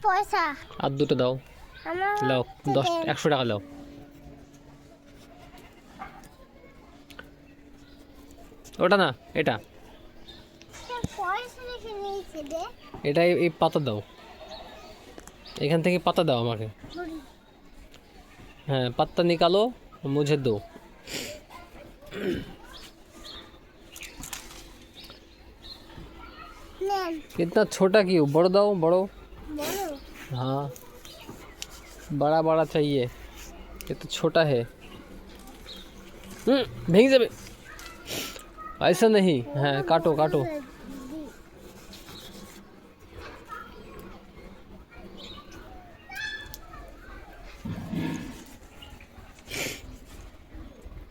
পয়সা আর দুটো দাও। আমার লাও তো 10 দেন। 100 টাকা লাও। ওটা না, এটা পয়সা রেখে নিয়েছে রে এটা এই পাতা দাও, এখান থেকে পাতা দাও আমাকে। हाँ पत्ता निकालो मुझे दो। নেন इतना छोटा क्यों, बड़ो दाओ बड़ो। বলো हाँ बड़ा बड़ा चाहिए, ये तो छोटा है। भीग जाबे, ऐसा नहीं। हाँ काटो काटो।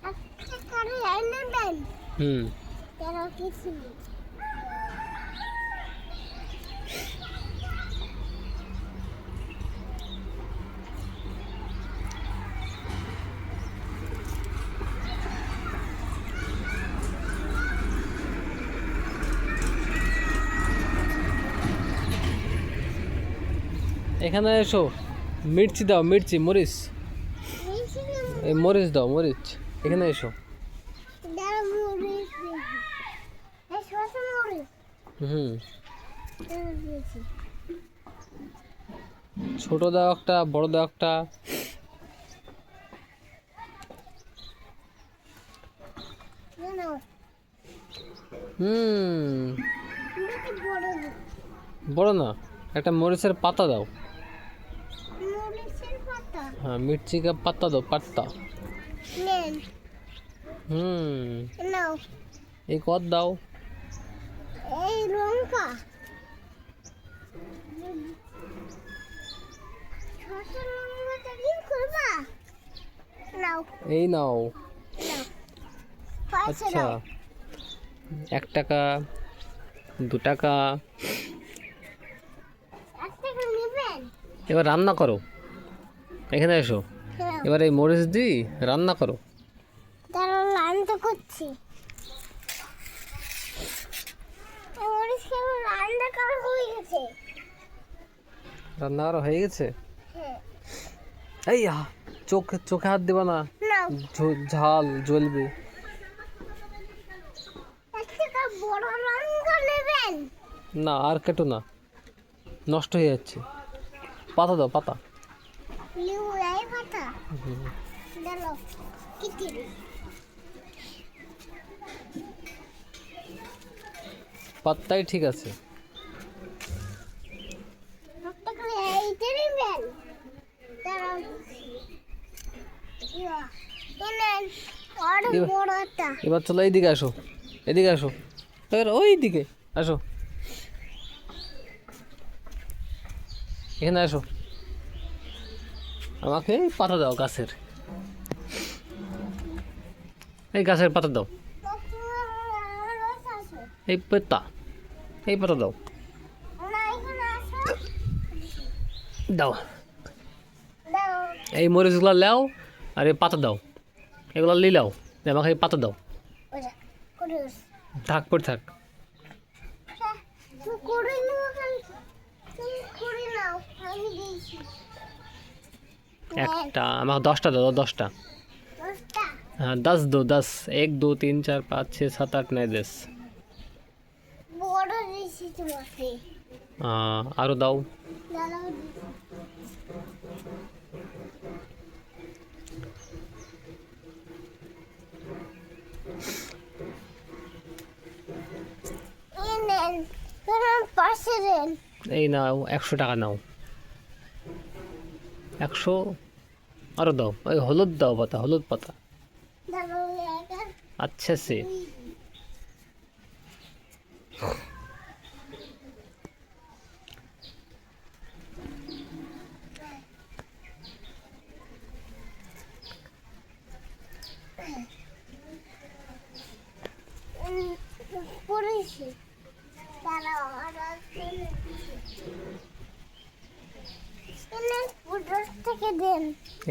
একটা করে এনে দেন তেরো কিছু এখানে এসো, মির্চি দাও, মির্চি মরিচ, এই মরিচ দাও মরিচ, এখানে এসো। হুম ছোট দাও একটা, বড় দাও একটা। হুম বড় না, একটা মরিচের পাতা দাও। हाँ मिर्ची का पत्ता दो, पत्ता। एक और दाओ। এই নাও। আচ্ছা 1 টাকা 2 টাকা। এবার রান্না করো, এখানে এসো। এবার এই মরিচ দি রান্না করো। দাঁড়াও রান্না করছি মরিচ কেমন রান্না করা হয়ে গেছে রান্না করা হয়ে গেছে। হ্যাঁ এই চোখে চোখে হাত দেবা না, নাও ঝাল জ্বলবে। একটা বড় লঙ্কা নেবেন না আর কেটো না, নষ্ট হয়ে যাচ্ছে। পাতা দাও পাতা। লিউ এই পাতা দাঁড়াও কেটে দিই পাতাই ঠিক আছে। একটা করে এইটা নেবেন দাঁড়াও নেন আর বড়টা এবার চলো এইদিকে আসো, এদিকে আসো, এবার ওই দিকে আসো, এখানে আসো। আমাকে এই পাতা দাও গাছের, এই গাছের পাতা দাও, এই পাতা, এই পাতা দাও দাও। এই মরিচগুলো লাও আর এই পাতা দাও, এগুলো লিলাও, আমাকে এই পাতা দাও। থাক পড়ে থাক। একটা আমাকে 10টা দাও, 10টা। हाँ 10 दो 10, 1 2 3 4 5 6 7 8 9 10। हाँ आरो दाओ। এই নাও 100 টাকা নাও, 100 আরো দাও। ওই হলুদ দাও পাতা, হলুদ পাতা अच्छे से।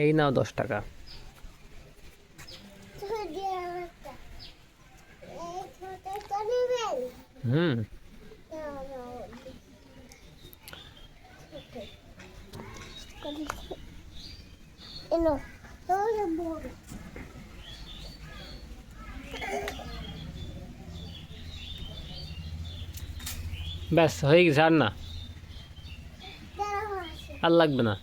এই নাও 10 টাকা। হুম এনো ওরে বড় ব্যাস হয়ে গেছে আর না তারা আছে আর লাগবে না